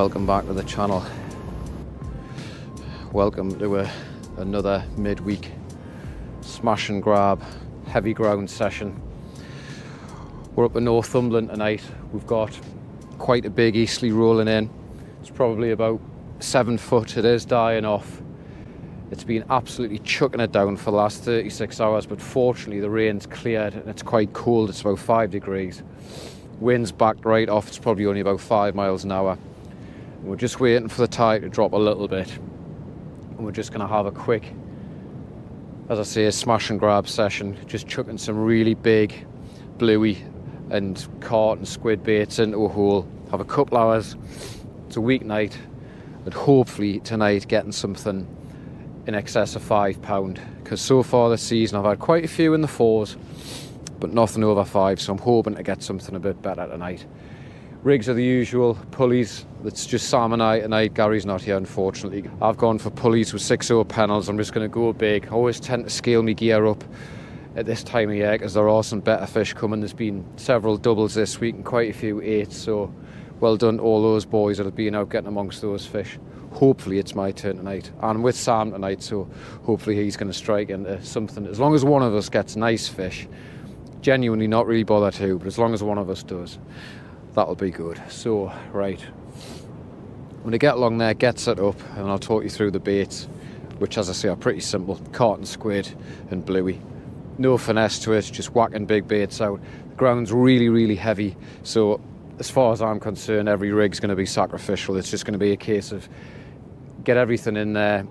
Welcome back to the channel. Welcome to another midweek smash and grab heavy ground session. We're up in Northumberland tonight. We've got quite a big easterly rolling in. It's probably about 7 foot. It is dying off. It's been absolutely chucking it down for the last 36 hours, but fortunately the rain's cleared and it's quite cold. It's about 5 degrees. Wind's backed right off. It's probably only about 5 miles an hour. And we're just waiting for the tide to drop a little bit. And we're just going to have a quick, as I say, a smash and grab session. Just chucking some really big bluey and carp and squid baits into a hole. Have a couple hours. It's a weeknight. And hopefully tonight getting something in excess of £5. Because so far this season I've had quite a few in the 4s. But nothing over 5, so I'm hoping to get something a bit better tonight. Rigs are the usual, pulleys, it's just Sam and I tonight. Gary's not here, unfortunately. I've gone for pulleys with 6/0 pennels. I'm just going to go big. I always tend to scale my gear up at this time of year because there are some better fish coming. There's been several doubles this week and quite a few 8s, so well done to all those boys that have been out getting amongst those fish. Hopefully it's my turn tonight. I'm with Sam tonight, so hopefully he's going to strike into something. As long as one of us gets nice fish, genuinely not really bothered who, but as long as one of us does, that'll be good. So, right, when I get along there, get set up, and I'll talk you through the baits, which, as I say, are pretty simple. Carp and squid and bluey. No finesse to it, just whacking big baits out. The ground's really, really heavy, so as far as I'm concerned, every rig's going to be sacrificial. It's just going to be a case of get everything in there,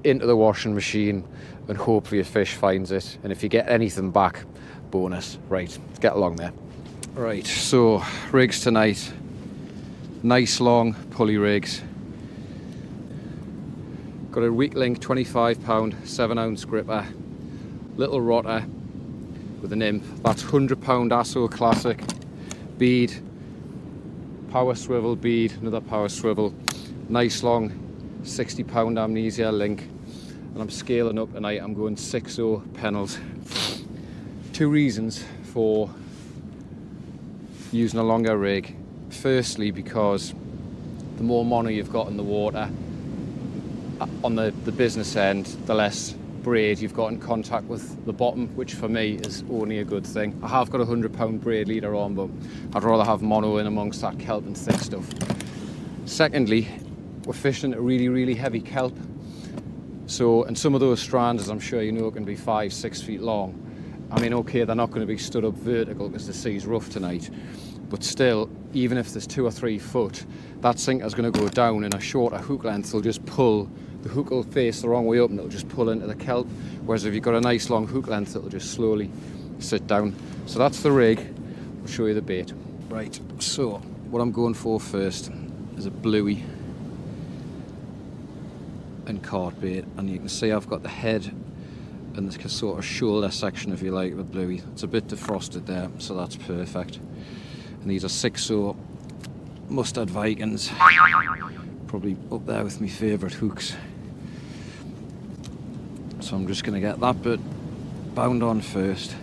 into the washing machine, and hopefully a fish finds it. And if you get anything back, bonus. Right, get along there. Right, so rigs tonight. Nice long pulley rigs. Got a weak link 25 pound 7-ounce gripper. Little rotter with a nymph. That's 100 pound Asso Classic. Bead. Power swivel bead. Another power swivel. Nice long 60 pound Amnesia link. And I'm scaling up tonight. I'm going 6/0 pennels. 2 reasons for using a longer rig. Firstly, because the more mono you've got in the water on the business end, the less braid you've got in contact with the bottom, which for me is only a good thing. I have got a 100 pound braid leader on, but I'd rather have mono in amongst that kelp and thick stuff. Secondly, we're fishing a really, really heavy kelp. So, and some of those strands, as I'm sure you know, can be 5-6 feet long. I mean, okay, they're not going to be stood up vertical because the sea's rough tonight, but still, even if there's 2 or 3 foot, that sinker's going to go down, and a shorter hook length will just pull. The hook will face the wrong way up and it'll just pull into the kelp, whereas if you've got a nice long hook length, it'll just slowly sit down. So that's the rig. I'll show you the bait. Right, so what I'm going for first is a bluey and carp bait, and you can see I've got the head and the sort of shoulder section, if you like, of a bluey. It's a bit defrosted there, so that's perfect. And these are 6/0 Mustard Vikings, probably up there with my favourite hooks. So I'm just going to get that bit bound on first,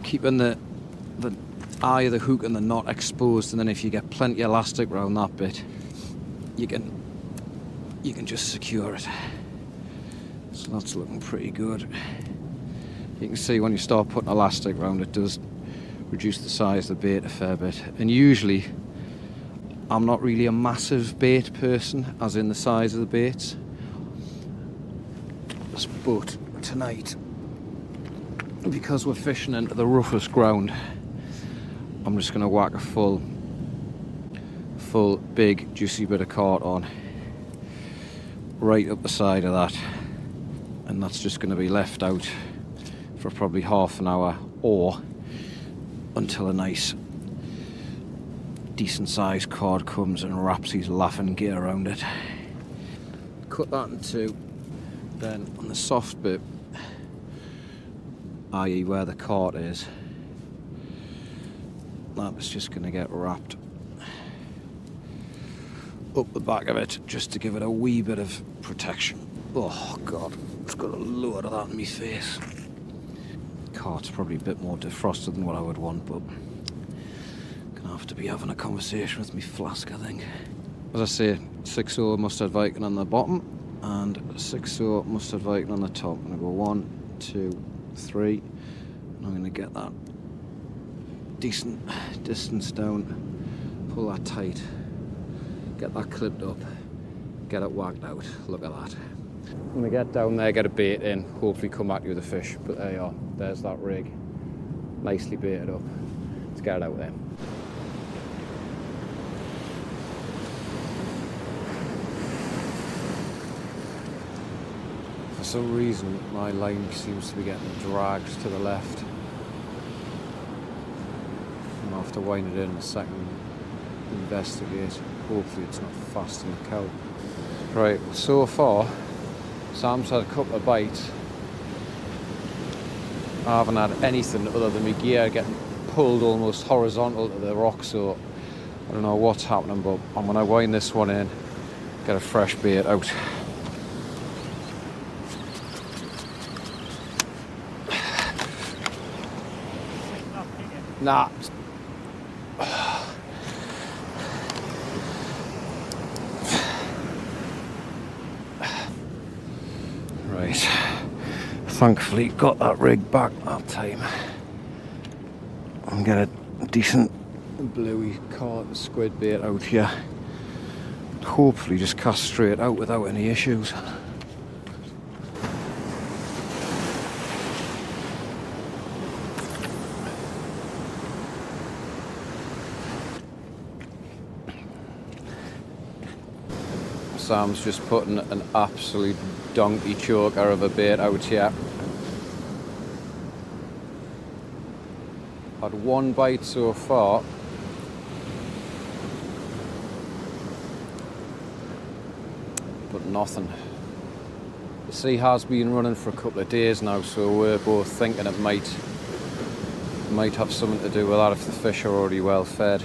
keeping the eye of the hook and the knot exposed, and then if you get plenty of elastic around that bit, you can just secure it. So that's looking pretty good. You can see when you start putting elastic around, it does reduce the size of the bait a fair bit. And usually I'm not really a massive bait person, as in the size of the baits, but tonight, because we're fishing into the roughest ground, I'm just going to whack a full big juicy bit of carp on right up the side of that, and that's just going to be left out for probably half an hour or until a nice decent sized cod comes and wraps his laughing gear around it. Cut that in 2. Then on the soft bit, i.e. where the cod is, that is just going to get wrapped up the back of it just to give it a wee bit of protection. Oh god, I've got a load of that in my face. Carp's probably a bit more defrosted than what I would want, but gonna have have to be having a conversation with me flask, I think. As I say, 6-0 mustard Viking on the bottom and 6-0 mustard Viking on the top. I'm going to go 1, 2, 3, and I'm going to get that decent distance down, pull that tight, get that clipped up, get it whacked out. Look at that. I'm going to get down there, get a bait in, hopefully come back to you with a fish. But there you are, there's that rig, nicely baited up. Let's get it out there. For some reason, my line seems to be getting dragged to the left. I'll have to wind it in a second, investigate. Hopefully it's not fast in the kelp. Right, so far, Sam's had a couple of bites. I haven't had anything other than my gear getting pulled almost horizontal to the rock, so I don't know what's happening, but I'm going to wind this one in, get a fresh bait out. Nah. Right. Thankfully got that rig back that time. And get a decent bluey carp squid bait out here. Hopefully just cast straight out without any issues. Sam's just putting an absolute donkey choker of a bait out here. Had one bite so far. But nothing. The sea has been running for a couple of days now, so we're both thinking it might have something to do with that if the fish are already well fed.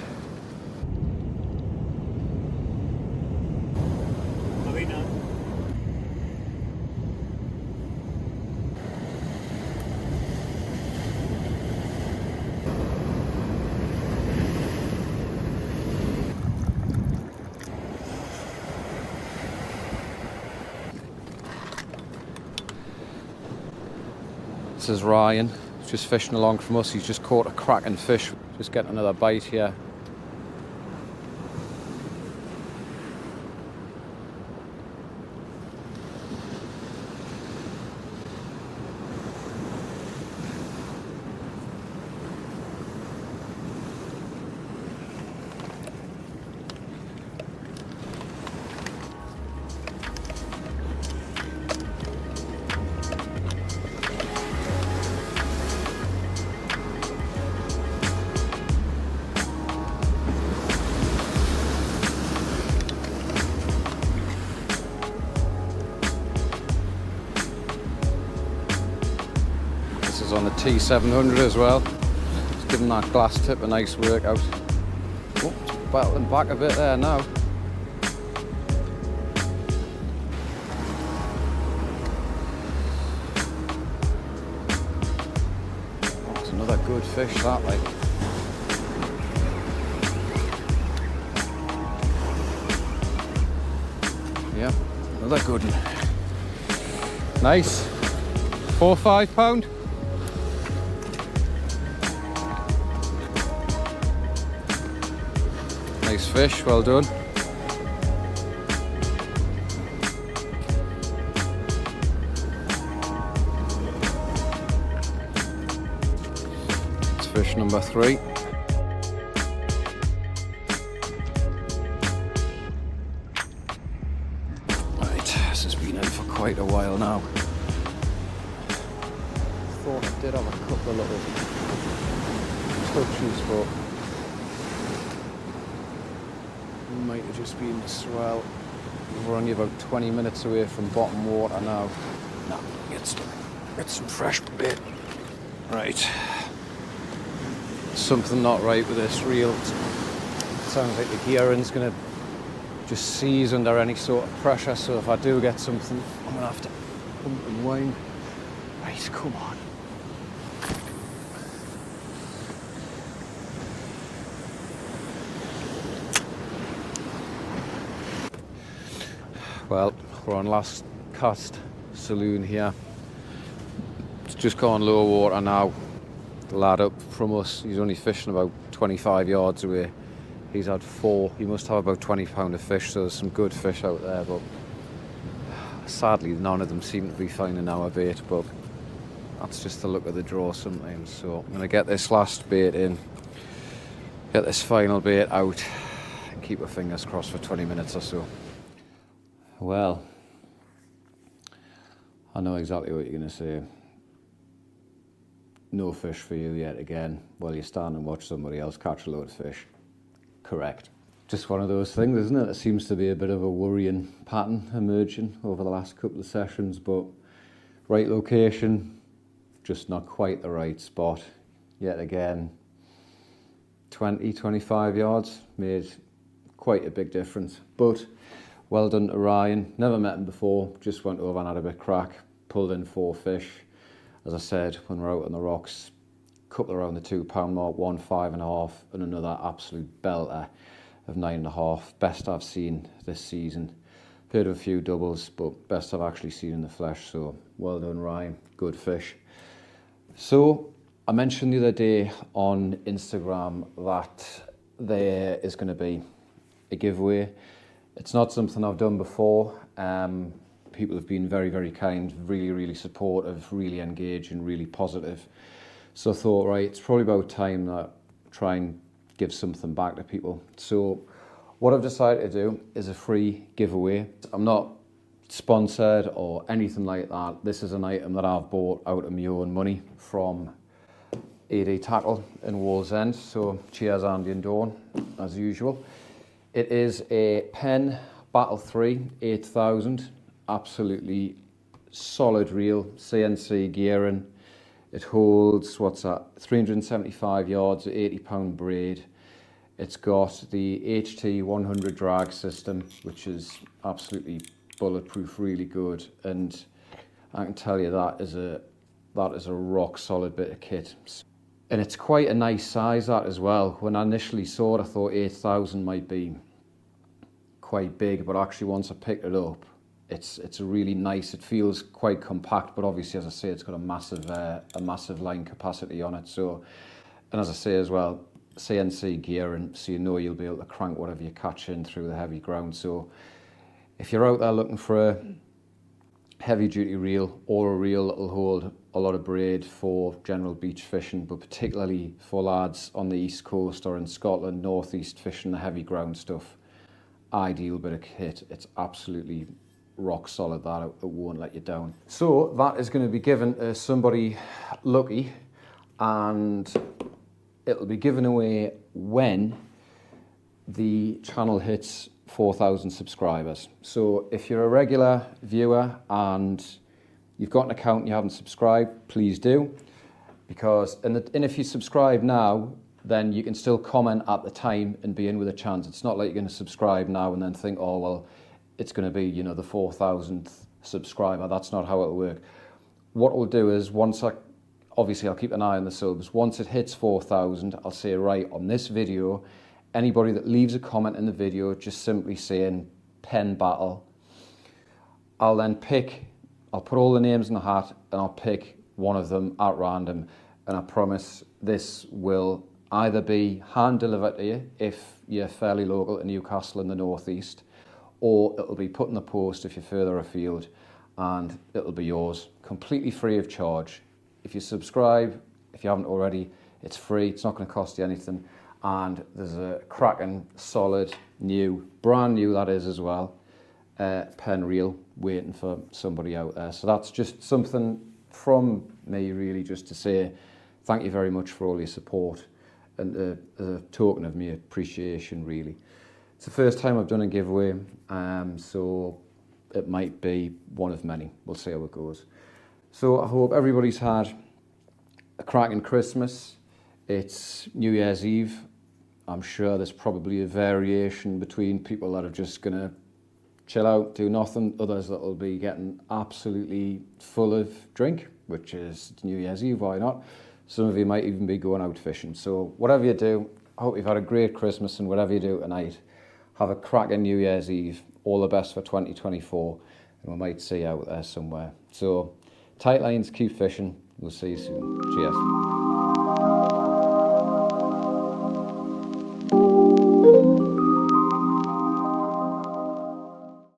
This is Ryan, he's just fishing along from us. He's just caught a cracking fish. Just getting another bite here. On the T700 as well. Just giving that glass tip a nice workout. Oh, battling back a bit there now. Oh, it's another good fish that, like. Yeah, another good one. Nice. 4 or 5 pound. Nice fish, well done. It's fish number 3. Right, this has been in for quite a while now. Thought I did have a couple of little touches, but might have just been the swell. We're only about 20 minutes away from bottom water now. Nah, get some fresh bait. Right. Something not right with this reel. It sounds like the gearing's gonna just seize under any sort of pressure, so if I do get something, I'm gonna have to pump and wind. Right, come on. Well, we're on last cast saloon here. It's just gone low water now. The lad up from us, he's only fishing about 25 yards away. He's had 4. He must have about 20 pound of fish, so there's some good fish out there, but sadly none of them seem to be finding our bait, but that's just the look of the draw sometimes. So I'm going to get this last bait in, get this final bait out, and keep our fingers crossed for 20 minutes or so. Well, I know exactly what you're going to say. No fish for you yet again, while you stand and watch somebody else catch a load of fish. Correct. Just one of those things, isn't it? It seems to be a bit of a worrying pattern emerging over the last couple of sessions, but right location, just not quite the right spot. Yet again, 20, 25 yards made quite a big difference. But well done to Ryan. Never met him before, just went over and had a bit of crack, pulled in 4 fish. As I said, when we're out on the rocks, a couple around the 2 pound mark, 1 5.5, and another absolute belter of 9.5. Best I've seen this season. Played a few doubles, but best I've actually seen in the flesh. So well done, Ryan. Good fish. So I mentioned the other day on Instagram that there is going to be a giveaway. It's not something I've done before. People have been very, very kind, really, really supportive, really engaging, really positive. So I thought, right, it's probably about time that I try and give something back to people. So what I've decided to do is a free giveaway. I'm not sponsored or anything like that. This is an item that I've bought out of my own money from AD Tackle in Wallsend. So cheers, Andy and Dawn, as usual. It is a Penn Battle 3 8000. Absolutely solid reel, CNC gearing. It holds, 375 yards, 80 pound braid. It's got the HT 100 drag system, which is absolutely bulletproof, really good. And I can tell you that is a rock solid bit of kit. And it's quite a nice size, that as well. When I initially saw it, I thought 8000 might be quite big, but actually once I picked it up, it's a really nice, it feels quite compact, but obviously, as I say, it's got a massive line capacity on it. So, and as I say as well, CNC gearing, so you know you'll be able to crank whatever you catch in through the heavy ground. So if you're out there looking for a heavy duty reel or a reel that'll hold a lot of braid for general beach fishing, but particularly for lads on the East Coast or in Scotland, Northeast fishing the heavy ground stuff, ideal bit of kit. It's absolutely rock solid, that it won't let you down. So that is going to be given to somebody lucky, and it'll be given away when the channel hits 4,000 subscribers. So if you're a regular viewer and you've got an account and you haven't subscribed, please do, because and if you subscribe now, then you can still comment at the time and be in with a chance. It's not like you're going to subscribe now and then think, oh well, it's going to be, you know, the 4,000th subscriber. That's not how it'll work. What we'll do is obviously I'll keep an eye on the subs. Once it hits 4,000, I'll say, right, on this video, anybody that leaves a comment in the video just simply saying Penn Battle, I'll put all the names in the hat and I'll pick one of them at random, and I promise this will either be hand delivered to you if you're fairly local to Newcastle in the northeast, or it'll be put in the post if you're further afield, and it'll be yours completely free of charge. If you subscribe, if you haven't already, it's free, it's not going to cost you anything, and there's a cracking, solid, brand new that is as well, Penn reel waiting for somebody out there. So that's just something from me, really, just to say thank you very much for all your support, and a token of my appreciation, really. It's the first time I've done a giveaway, so it might be one of many. We'll see how it goes. So I hope everybody's had a cracking Christmas. It's New Year's Eve. I'm sure there's probably a variation between people that are just going to chill out, do nothing, others that will be getting absolutely full of drink, which is New Year's Eve, why not? Some of you might even be going out fishing. So whatever you do, I hope you've had a great Christmas, and whatever you do tonight, have a cracking New Year's Eve, all the best for 2024, and we might see you out there somewhere. So tight lines, keep fishing. We'll see you soon. Cheers.